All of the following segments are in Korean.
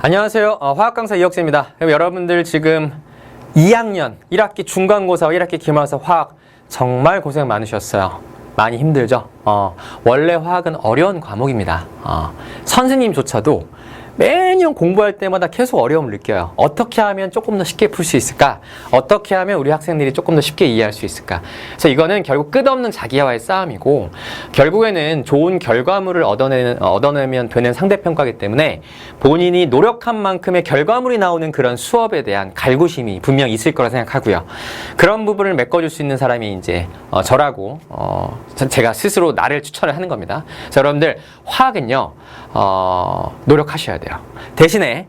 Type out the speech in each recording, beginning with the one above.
안녕하세요. 화학 강사 이혁재입니다. 여러분들 지금 2학년 1학기 중간고사와 1학기 기말고사 화학 정말 고생 많으셨어요. 많이 힘들죠? 원래 화학은 어려운 과목입니다. 선생님조차도 매년 공부할 때마다 계속 어려움을 느껴요. 어떻게 하면 조금 더 쉽게 풀 수 있을까? 어떻게 하면 우리 학생들이 조금 더 쉽게 이해할 수 있을까? 그래서 이거는 결국 끝없는 자기와의 싸움이고, 결국에는 좋은 결과물을 얻어내면 되는 상대평가이기 때문에 본인이 노력한 만큼의 결과물이 나오는 그런 수업에 대한 갈구심이 분명 있을 거라 생각하고요. 그런 부분을 메꿔줄 수 있는 사람이 이제 저라고 제가 스스로 나를 추천을 하는 겁니다. 그래서 여러분들 화학은요 노력하셔야 돼요. 대신에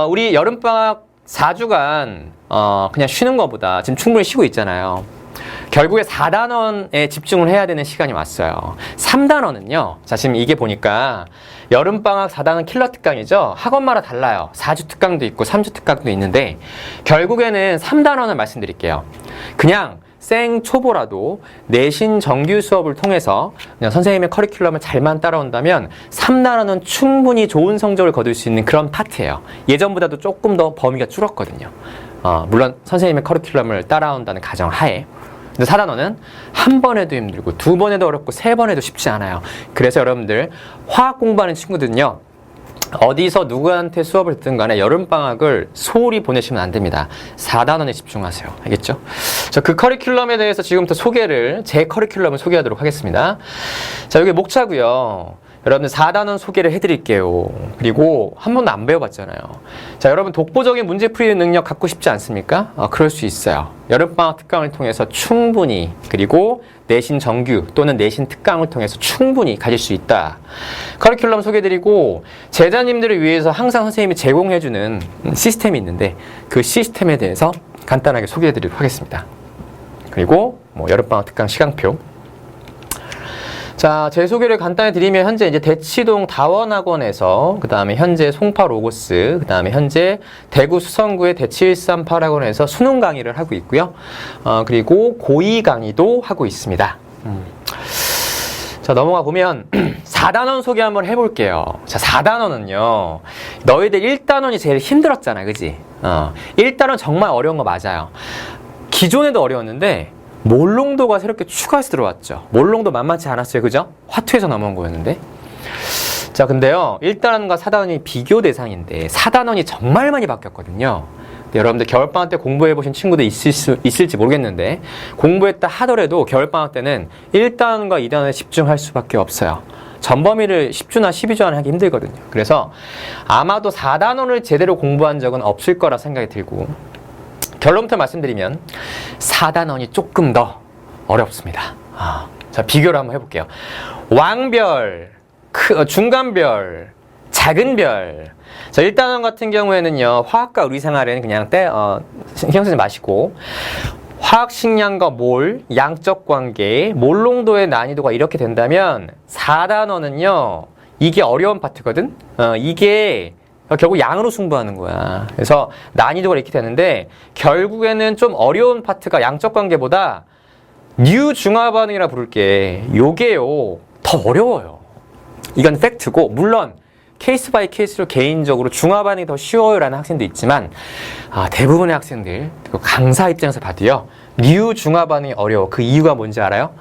우리 여름방학 4주간 그냥 쉬는 것보다 지금 충분히 쉬고 있잖아요. 결국에 4단원에 집중을 해야 되는 시간이 왔어요. 3단원은요, 자 지금 이게 보니까 여름방학 4단원 킬러 특강이죠. 학원마다 달라요. 4주 특강도 있고 3주 특강도 있는데, 결국에는 3단원을 말씀드릴게요. 그냥 생 초보라도 내신 정규 수업을 통해서 그냥 선생님의 커리큘럼을 잘만 따라온다면 3단원은 충분히 좋은 성적을 거둘 수 있는 그런 파트예요. 예전보다도 조금 더 범위가 줄었거든요. 물론 선생님의 커리큘럼을 따라온다는 가정 하에. 근데 4단원은 한 번 해도 힘들고 두 번 해도 어렵고 세 번 해도 쉽지 않아요. 그래서 여러분들 화학 공부하는 친구들은요, 어디서 누구한테 수업을 듣든 간에 여름방학을 소홀히 보내시면 안 됩니다. 4단원에 집중하세요. 알겠죠? 자, 그 커리큘럼에 대해서 지금부터 제 커리큘럼을 소개하도록 하겠습니다. 자, 여기 목차고요. 여러분들 4단원 소개를 해드릴게요. 그리고 한 번도 안 배워봤잖아요. 자, 여러분 독보적인 문제풀이 능력 갖고 싶지 않습니까? 그럴 수 있어요. 여름방학 특강을 통해서 충분히, 그리고 내신 정규 또는 내신 특강을 통해서 충분히 가질 수 있다. 커리큘럼 소개해드리고, 제자님들을 위해서 항상 선생님이 제공해주는 시스템이 있는데 그 시스템에 대해서 간단하게 소개해드리도록 하겠습니다. 그리고 여름방학 특강 시간표. 자, 제 소개를 간단히 드리면, 현재 이제 대치동 다원학원에서, 그 다음에 현재 송파 로고스, 그 다음에 현재 대구 수성구의 대치138학원에서 수능 강의를 하고 있고요. 그리고 고2 강의도 하고 있습니다. 자, 넘어가 보면 4단원 소개 한번 해볼게요. 자, 4단원은요, 너희들 1단원이 제일 힘들었잖아, 그지? 1단원 정말 어려운 거 맞아요. 기존에도 어려웠는데 몰롱도가 새롭게 추가해서 들어왔죠. 몰롱도 만만치 않았어요. 그죠? 화투에서 넘어온 거였는데. 자, 근데요, 1단원과 4단원이 비교 대상인데 4단원이 정말 많이 바뀌었거든요. 여러분들 겨울방학 때 공부해보신 친구들 있을지 모르겠는데, 공부했다 하더라도 겨울방학 때는 1단원과 2단원에 집중할 수밖에 없어요. 전범위를 10주나 12주 안에 하기 힘들거든요. 그래서 아마도 4단원을 제대로 공부한 적은 없을 거라 생각이 들고, 결론부터 말씀드리면 4단원이 조금 더 어렵습니다. 자, 비교를 한번 해볼게요. 왕별, 중간별, 작은 별. 자, 1단원 같은 경우에는요, 화학과 의료생활에는 그냥 신경 쓰지 마시고, 화학 식량과 몰, 양적 관계, 몰농도의 난이도가 이렇게 된다면 4단원은요, 이게 어려운 파트거든? 이게 결국 양으로 승부하는 거야. 그래서 난이도가 이렇게 되는데, 결국에는 좀 어려운 파트가 양적 관계보다 뉴 중화 반응이라 부를게, 요게요 더 어려워요. 이건 팩트고, 물론 케이스 바이 케이스로 개인적으로 중화 반응이 더 쉬워요 라는 학생도 있지만, 대부분의 학생들, 강사 입장에서 봐도요, 뉴 중화 반응이 어려워. 그 이유가 뭔지 알아요?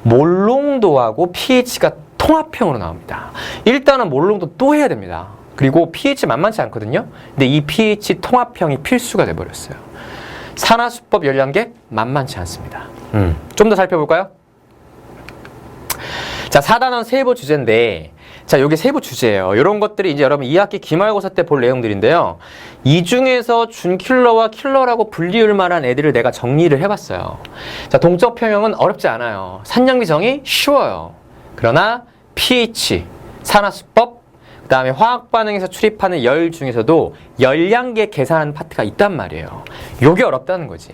몰농도하고 pH가 통합형으로 나옵니다. 일단은 몰농도 또 해야 됩니다. 그리고 pH 만만치 않거든요. 근데 이 pH 통합형이 필수가 돼버렸어요. 산화수법 열량계 만만치 않습니다. 좀 더 살펴볼까요? 자, 4단원 세부 주제인데, 자, 요게 세부 주제예요. 이런 것들이 이제 여러분 2학기 기말고사 때 볼 내용들인데요. 이 중에서 준킬러와 킬러라고 분리할 만한 애들을 내가 정리를 해봤어요. 자, 동적 평형은 어렵지 않아요. 산량비 정의 쉬워요. 그러나 pH, 산화수법, 그 다음에 화학 반응에서 출입하는 열 중에서도 열량계 계산하는 파트가 있단 말이에요. 요게 어렵다는 거지.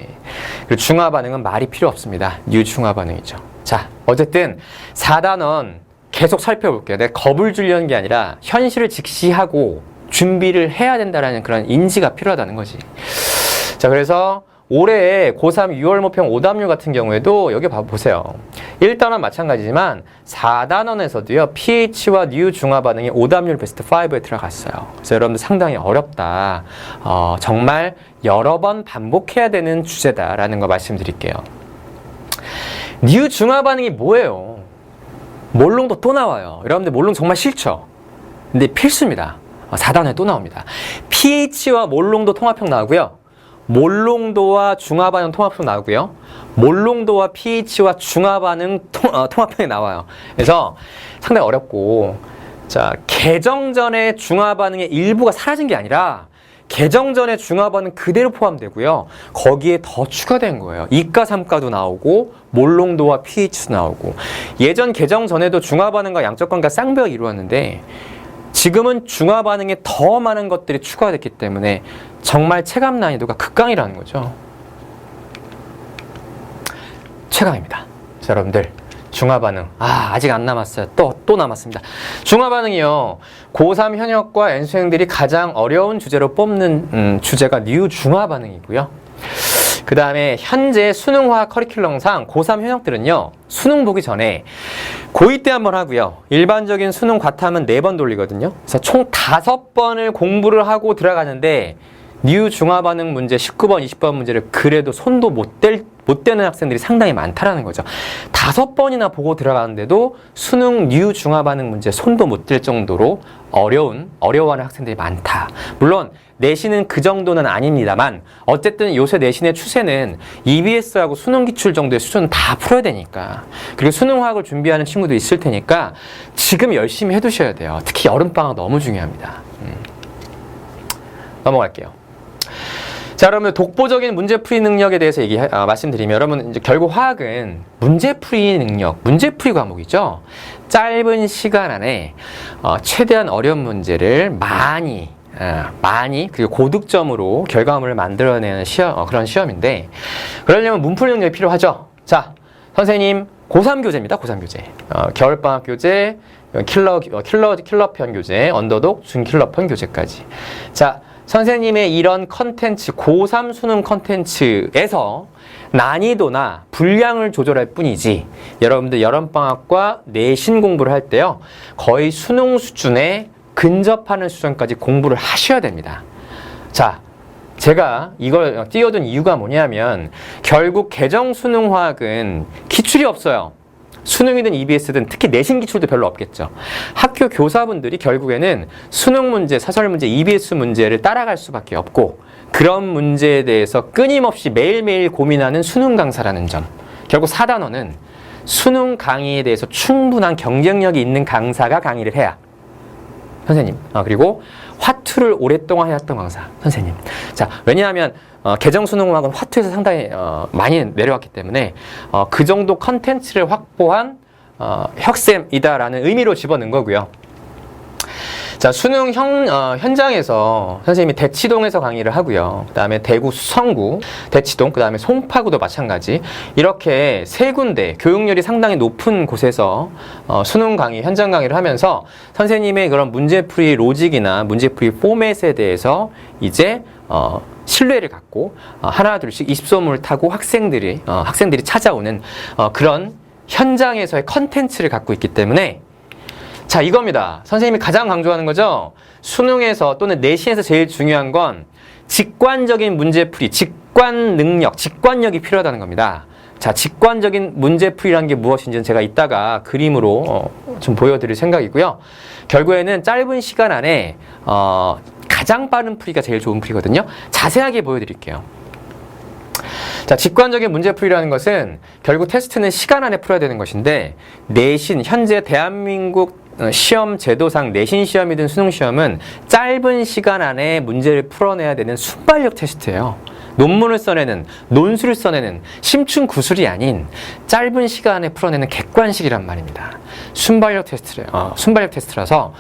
그리고 중화 반응은 말이 필요 없습니다. 뉴 중화 반응이죠. 자, 어쨌든 4단원 계속 살펴볼게요. 내가 겁을 주려는 게 아니라 현실을 직시하고 준비를 해야 된다는 그런 인지가 필요하다는 거지. 자, 그래서 올해 고3 6월 모평 오답률 같은 경우에도 여기 보세요. 1단원 마찬가지지만 4단원에서도요. pH와 뉴 중화 반응이 오답률 베스트 5에 들어갔어요. 그래서 여러분들 상당히 어렵다. 정말 여러 번 반복해야 되는 주제다라는 거 말씀드릴게요. 뉴 중화 반응이 뭐예요? 몰롱도 또 나와요. 여러분들 몰롱 정말 싫죠? 근데 필수입니다. 4단원에 또 나옵니다. pH와 몰롱도 통합형 나오고요. 몰롱도와 중화반응 통합형 나오고요. 몰롱도와 pH와 중화반응 통합형이 나와요. 그래서 상당히 어렵고, 자, 개정 전에 중화반응의 일부가 사라진 게 아니라 개정 전에 중화반응 그대로 포함되고요. 거기에 더 추가된 거예요. 2가, 3가도 나오고 몰롱도와 pH도 나오고. 예전 개정 전에도 중화반응과 양적관계가 쌍벽을 이루었는데 지금은 중화 반응에 더 많은 것들이 추가됐기 때문에 정말 체감 난이도가 극강이라는 거죠. 최강입니다. 자, 여러분들 중화 반응 아직 안 남았어요. 또 남았습니다. 중화 반응이요. 고3 현역과 N수생들이 가장 어려운 주제로 뽑는 주제가 뉴 중화 반응이고요. 그 다음에 현재 수능화학 커리큘럼상 고3 현역들은요. 수능 보기 전에 고2 때 한번 하고요. 일반적인 수능 과탐은 4번 돌리거든요. 그래서 총 5번을 공부를 하고 들어가는데 뉴 중화반응 문제 19번, 20번 문제를 그래도 손도 못 대는 학생들이 상당히 많다라는 거죠. 5번이나 보고 들어가는데도 수능 뉴 중화반응 문제 손도 못 댈 정도로 어려워하는 학생들이 많다. 물론 내신은 그 정도는 아닙니다만 어쨌든 요새 내신의 추세는 EBS하고 수능 기출 정도의 수준은 다 풀어야 되니까, 그리고 수능화학을 준비하는 친구도 있을 테니까 지금 열심히 해두셔야 돼요. 특히 여름방학 너무 중요합니다. 넘어갈게요. 자, 그러면 독보적인 문제풀이 능력에 대해서 말씀드리면, 여러분 이제 결국 화학은 문제풀이 능력, 문제풀이 과목이죠. 짧은 시간 안에 최대한 어려운 문제를 많이 그리고 고득점으로 결과물을 만들어내는 그런 시험인데, 그러려면 문풀이 능력이 필요하죠. 자, 선생님 고3 교재입니다. 고3 교재. 겨울방학 교재, 킬러편 교재, 언더독, 준킬러편 교재까지. 자, 선생님의 이런 컨텐츠, 고3 수능 컨텐츠에서 난이도나 분량을 조절할 뿐이지, 여러분들 여름방학과 내신 공부를 할 때요, 거의 수능 수준에 근접하는 수준까지 공부를 하셔야 됩니다. 자, 제가 이걸 띄워둔 이유가 뭐냐면, 결국 개정 수능화학은 기출이 없어요. 수능이든 EBS든 특히 내신 기출도 별로 없겠죠. 학교 교사분들이 결국에는 수능 문제, 사설 문제, EBS 문제를 따라갈 수밖에 없고, 그런 문제에 대해서 끊임없이 매일매일 고민하는 수능 강사라는 점. 결국 4단원은 수능 강의에 대해서 충분한 경쟁력이 있는 강사가 강의를 해야, 선생님, 그리고 화투를 오랫동안 해왔던 강사, 선생님. 자, 왜냐하면 개정 수능학은 화투에서 상당히 많이 내려왔기 때문에 그 정도 컨텐츠를 확보한 혁쌤이다라는 의미로 집어넣은 거고요. 자, 수능 현장에서 선생님이 대치동에서 강의를 하고요. 그 다음에 대구 수성구, 대치동, 그 다음에 송파구도 마찬가지. 이렇게 세 군데 교육열이 상당히 높은 곳에서 수능 강의, 현장 강의를 하면서 선생님의 그런 문제풀이 로직이나 문제풀이 포맷에 대해서 이제 신뢰를 갖고 하나 둘씩 입소문을 타고 학생들이 찾아오는 그런 현장에서의 컨텐츠를 갖고 있기 때문에, 자, 이겁니다. 선생님이 가장 강조하는 거죠. 수능에서 또는 내신에서 제일 중요한 건 직관적인 문제풀이, 직관 능력, 직관력이 필요하다는 겁니다. 자, 직관적인 문제풀이라는 게 무엇인지는 제가 이따가 그림으로 좀 보여드릴 생각이고요. 결국에는 짧은 시간 안에 가장 빠른 풀이가 제일 좋은 풀이거든요. 자세하게 보여드릴게요. 자, 직관적인 문제풀이라는 것은 결국 테스트는 시간 안에 풀어야 되는 것인데, 내신, 현재 대한민국 시험 제도상 내신 시험이든 수능 시험은 짧은 시간 안에 문제를 풀어내야 되는 순발력 테스트예요. 논문을 써내는, 논술을 써내는 심층 구술이 아닌 짧은 시간에 풀어내는 객관식이란 말입니다. 순발력 테스트라서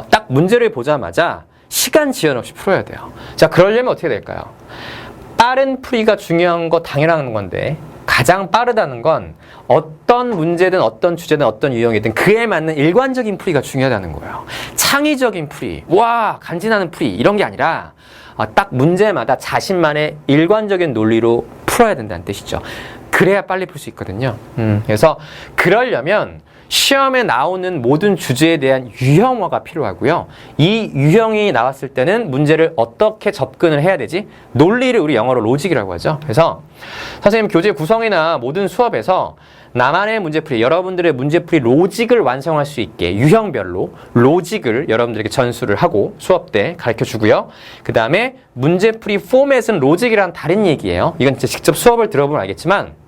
딱 문제를 보자마자 시간 지연 없이 풀어야 돼요. 자, 그러려면 어떻게 될까요? 빠른 풀이가 중요한 거 당연한 건데, 가장 빠르다는 건 어떤 문제든 어떤 주제든 어떤 유형이든 그에 맞는 일관적인 풀이가 중요하다는 거예요. 창의적인 풀이, 와, 간지나는 풀이, 이런 게 아니라 딱 문제마다 자신만의 일관적인 논리로 풀어야 된다는 뜻이죠. 그래야 빨리 풀 수 있거든요. 그래서 그러려면 시험에 나오는 모든 주제에 대한 유형화가 필요하고요. 이 유형이 나왔을 때는 문제를 어떻게 접근을 해야 되지? 논리를 우리 영어로 로직이라고 하죠. 그래서 선생님 교재 구성이나 모든 수업에서 나만의 문제풀이, 여러분들의 문제풀이 로직을 완성할 수 있게 유형별로 로직을 여러분들에게 전수를 하고 수업 때 가르쳐주고요. 그 다음에 문제풀이 포맷은 로직이랑 다른 얘기예요. 이건 진짜 직접 수업을 들어보면 알겠지만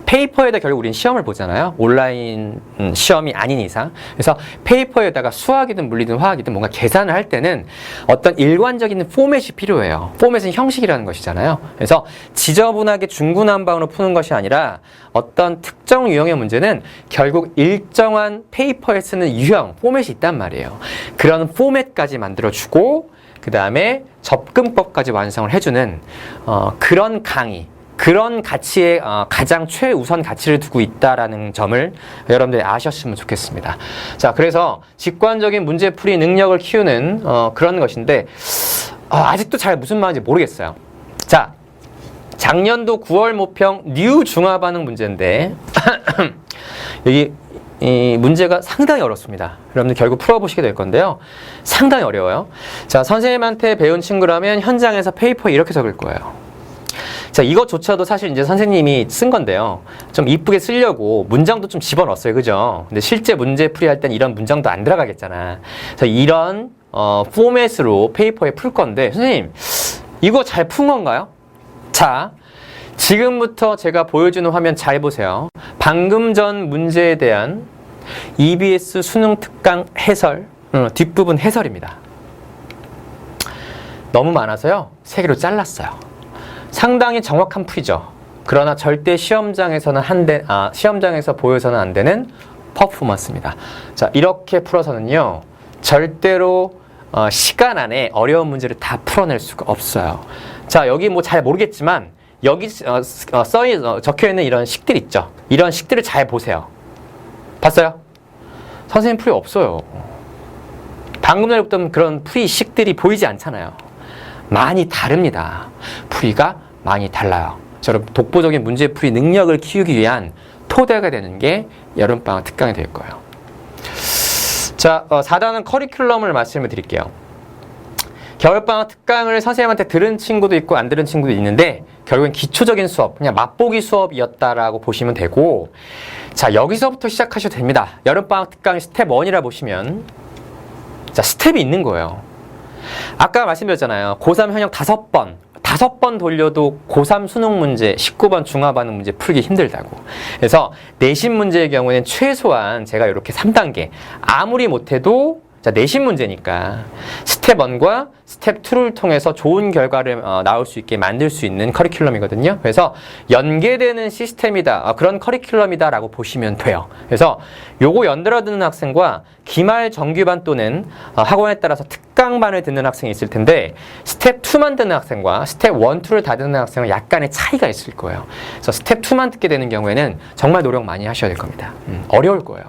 페이퍼에다 결국 우리는 시험을 보잖아요. 온라인 시험이 아닌 이상. 그래서 페이퍼에다가 수학이든 물리든 화학이든 뭔가 계산을 할 때는 어떤 일관적인 포맷이 필요해요. 포맷은 형식이라는 것이잖아요. 그래서 지저분하게 중구난방으로 푸는 것이 아니라 어떤 특정 유형의 문제는 결국 일정한 페이퍼에 쓰는 유형, 포맷이 있단 말이에요. 그런 포맷까지 만들어주고 그 다음에 접근법까지 완성을 해주는 그런 강의, 그런 가치에 가장 최우선 가치를 두고 있다라는 점을 여러분들이 아셨으면 좋겠습니다. 자, 그래서 직관적인 문제풀이 능력을 키우는 그런 것인데 아직도 잘 무슨 말인지 모르겠어요. 자, 작년도 9월 모평 뉴 중화반응 문제인데 여기 이 문제가 상당히 어렵습니다. 여러분들 결국 풀어보시게 될 건데요. 상당히 어려워요. 자, 선생님한테 배운 친구라면 현장에서 페이퍼에 이렇게 적을 거예요. 자, 이것조차도 사실 이제 선생님이 쓴 건데요. 좀 이쁘게 쓰려고 문장도 좀 집어넣었어요. 그죠? 근데 실제 문제 풀이할 땐 이런 문장도 안 들어가겠잖아. 그래서 이런 포맷으로 페이퍼에 풀 건데 선생님, 이거 잘 푼 건가요? 자, 지금부터 제가 보여주는 화면 잘 보세요. 방금 전 문제에 대한 EBS 수능 특강 해설, 뒷부분 해설입니다. 너무 많아서요. 3개로 잘랐어요. 상당히 정확한 풀이죠. 그러나 절대 시험장에서는 시험장에서 보여서는 안 되는 퍼포먼스입니다. 자, 이렇게 풀어서는요, 절대로 시간 안에 어려운 문제를 다 풀어낼 수가 없어요. 자, 여기 뭐 잘 모르겠지만 여기 적혀 있는 이런 식들 있죠. 이런 식들을 잘 보세요. 봤어요? 선생님 풀이 없어요. 방금 전에 봤던 그런 풀이 식들이 보이지 않잖아요. 많이 다릅니다. 풀이가 많이 달라요. 여러분, 독보적인 문제풀이 능력을 키우기 위한 토대가 되는 게 여름방학 특강이 될 거예요. 자, 4단원 커리큘럼을 말씀을 드릴게요. 겨울방학 특강을 선생님한테 들은 친구도 있고 안 들은 친구도 있는데 결국엔 기초적인 수업, 그냥 맛보기 수업이었다라고 보시면 되고, 자, 여기서부터 시작하셔도 됩니다. 여름방학 특강 스텝 1이라 보시면 자, 스텝이 있는 거예요. 아까 말씀드렸잖아요. 고3 현역 5번 돌려도 고3 수능 문제 19번 중화반응 문제 풀기 힘들다고. 그래서 내신 문제의 경우에는 최소한 제가 이렇게 3단계 아무리 못해도 자, 내신 문제니까 스텝 1과 스텝 2를 통해서 좋은 결과를 나올 수 있게 만들 수 있는 커리큘럼이거든요. 그래서 연계되는 시스템이다, 그런 커리큘럼이다 라고 보시면 돼요. 그래서 요거 연달아 듣는 학생과 기말 정규반 또는 학원에 따라서 특강반을 듣는 학생이 있을 텐데 스텝 2만 듣는 학생과 스텝 1, 2를 다 듣는 학생은 약간의 차이가 있을 거예요. 그래서 스텝 2만 듣게 되는 경우에는 정말 노력 많이 하셔야 될 겁니다. 어려울 거예요.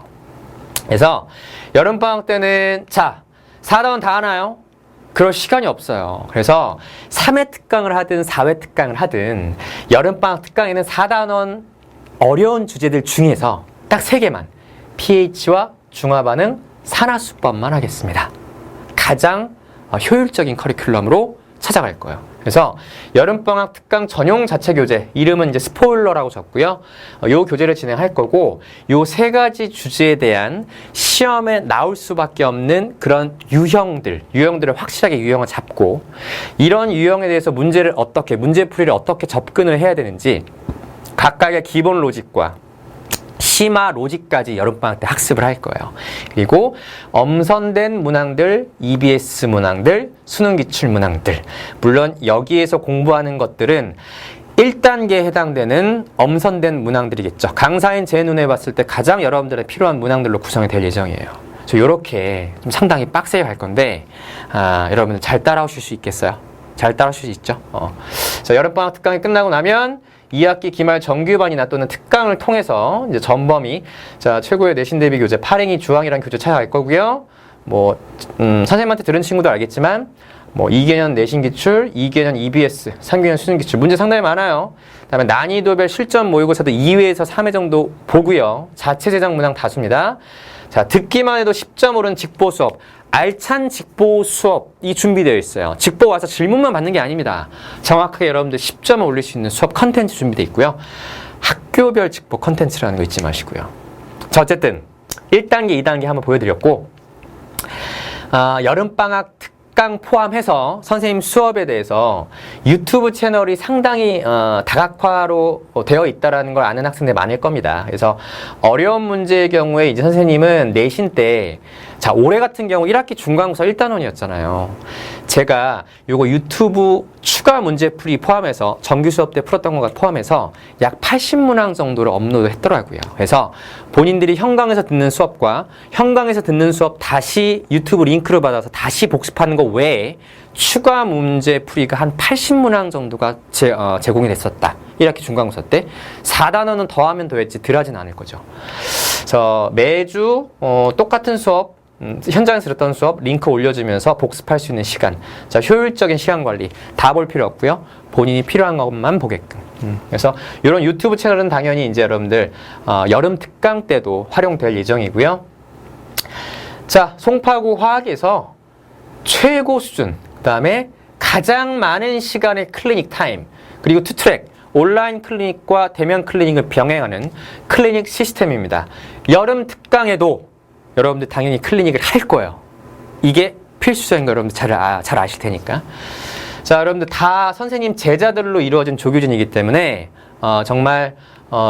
그래서 여름방학 때는 자, 4단원 다 하나요? 그럴 시간이 없어요. 그래서 3회 특강을 하든 4회 특강을 하든 여름방학 특강에는 4단원 어려운 주제들 중에서 딱 3개만 pH와 중화반응, 산화수법만 하겠습니다. 가장 효율적인 커리큘럼으로 찾아갈 거예요. 그래서 여름방학 특강 전용 자체 교재, 이름은 이제 스포일러라고 적고요. 요 교재를 진행할 거고, 요 3가지 주제에 대한 시험에 나올 수밖에 없는 그런 유형들을 확실하게 유형을 잡고, 이런 유형에 대해서 문제풀이를 어떻게 접근을 해야 되는지, 각각의 기본 로직과 심화 로직까지 여름방학 때 학습을 할 거예요. 그리고 엄선된 문항들, EBS 문항들, 수능 기출 문항들. 물론 여기에서 공부하는 것들은 1단계에 해당되는 엄선된 문항들이겠죠. 강사인 제 눈에 봤을 때 가장 여러분들의 필요한 문항들로 구성이 될 예정이에요. 저 요렇게 좀 상당히 빡세게 갈 건데 여러분들 잘 따라오실 수 있겠어요? 잘 따라오실 수 있죠? 자, 여름방학 특강이 끝나고 나면 2학기 기말 정규반이나 또는 특강을 통해서 이제 전범위, 자, 최고의 내신 대비 교재, 파랭이 주황이라는 교재 찾아갈 거고요. 뭐, 선생님한테 들은 친구도 알겠지만, 뭐 2개년 내신 기출, 2개년 EBS, 3개년 수능 기출 문제 상당히 많아요. 그다음에 난이도별 실전 모의고사도 2회에서 3회 정도 보고요. 자체 제작 문항 다수입니다. 자, 듣기만 해도 10점 오른 직보 수업, 알찬 직보 수업이 준비되어 있어요. 직보 와서 질문만 받는 게 아닙니다. 정확하게 여러분들 10점을 올릴 수 있는 수업 컨텐츠 준비되어 있고요. 학교별 직보 컨텐츠라는 거 잊지 마시고요. 자, 어쨌든 1단계, 2단계 한번 보여드렸고, 여름방학 특강 포함해서 선생님 수업에 대해서 유튜브 채널이 상당히 다각화로 되어 있다는 걸 아는 학생들 많을 겁니다. 그래서 어려운 문제의 경우에 이제 선생님은 내신 때, 자, 올해 같은 경우 1학기 중간고사 1단원이었잖아요. 제가 요거 유튜브 추가 문제풀이 포함해서 정규 수업 때 풀었던 것 포함해서 약 80문항 정도를 업로드 했더라고요. 그래서 본인들이 현강에서 듣는 수업과 현강에서 듣는 수업 다시 유튜브 링크를 받아서 다시 복습하는 것 외에 추가 문제풀이가 한 80문항 정도가 제공이 됐었다. 1학기 중간고사 때. 4단원은 더하면 더했지 덜하진 않을 거죠. 그래서 매주 똑같은 수업, 현장에서 들었던 수업 링크 올려주면서 복습할 수 있는 시간, 자, 효율적인 시간 관리 다 볼 필요 없고요. 본인이 필요한 것만 보게끔. 그래서 이런 유튜브 채널은 당연히 이제 여러분들 여름 특강 때도 활용될 예정이고요. 자, 송파구 화학에서 최고 수준, 그 다음에 가장 많은 시간의 클리닉 타임, 그리고 투트랙 온라인 클리닉과 대면 클리닉을 병행하는 클리닉 시스템입니다. 여름 특강에도 여러분들 당연히 클리닉을 할 거예요. 이게 필수적인 거 여러분들 잘 아실 테니까. 자, 여러분들 다 선생님 제자들로 이루어진 조교진이기 때문에 정말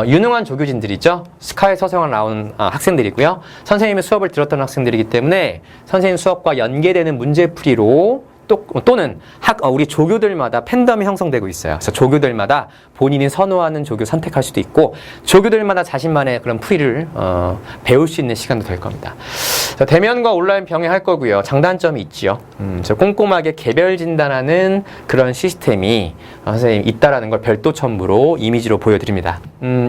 유능한 조교진들이죠. 스카이 서성을 나온 학생들이고요. 선생님의 수업을 들었던 학생들이기 때문에 선생님 수업과 연계되는 문제풀이로 또는 우리 조교들마다 팬덤이 형성되고 있어요. 그래서 조교들마다 본인이 선호하는 조교 선택할 수도 있고, 조교들마다 자신만의 그런 풀이를 배울 수 있는 시간도 될 겁니다. 자, 대면과 온라인 병행할 거고요. 장단점이 있지요. 꼼꼼하게 개별 진단하는 그런 시스템이 선생님 있다라는 걸 별도 첨부로 이미지로 보여드립니다.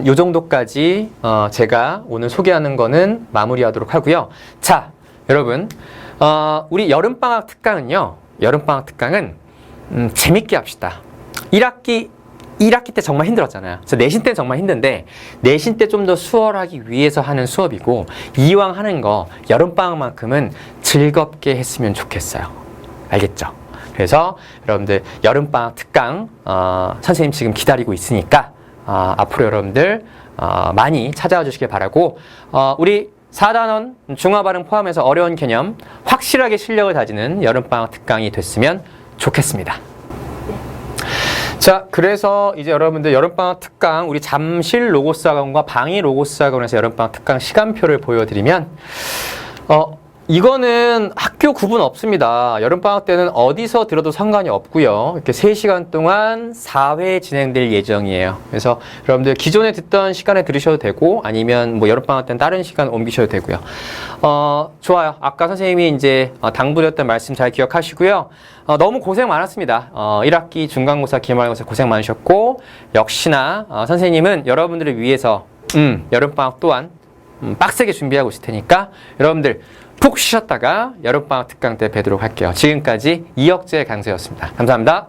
요 정도까지 제가 오늘 소개하는 거는 마무리하도록 하고요. 자, 여러분, 우리 여름방학 특강은요. 여름방학 특강은 재밌게 합시다. 1학기 때 정말 힘들었잖아요. 그래서 내신 때 정말 힘든데 내신 때 좀 더 수월하기 위해서 하는 수업이고, 이왕 하는 거 여름방학만큼은 즐겁게 했으면 좋겠어요. 알겠죠? 그래서 여러분들 여름방학 특강 선생님 지금 기다리고 있으니까 앞으로 여러분들 많이 찾아와 주시길 바라고, 우리 4단원 중화발음 포함해서 어려운 개념 확실하게 실력을 다지는 여름방학 특강이 됐으면 좋겠습니다. 자, 그래서 이제 여러분들 여름방학 특강 우리 잠실 로고스 학원과 방위 로고스 학원에서 여름방학 특강 시간표를 보여드리면 이거는 학교 구분 없습니다. 여름방학 때는 어디서 들어도 상관이 없고요. 이렇게 3시간 동안 4회 진행될 예정이에요. 그래서 여러분들 기존에 듣던 시간에 들으셔도 되고, 아니면 뭐 여름방학 때는 다른 시간 옮기셔도 되고요. 좋아요. 아까 선생님이 이제 당부드렸던 말씀 잘 기억하시고요. 너무 고생 많았습니다. 1학기 중간고사, 기말고사 고생 많으셨고, 역시나 선생님은 여러분들을 위해서 여름방학 또한 빡세게 준비하고 있을 테니까 여러분들 푹 쉬셨다가 여름방학 특강 때 뵈도록 할게요. 지금까지 이혁재 강사였습니다. 감사합니다.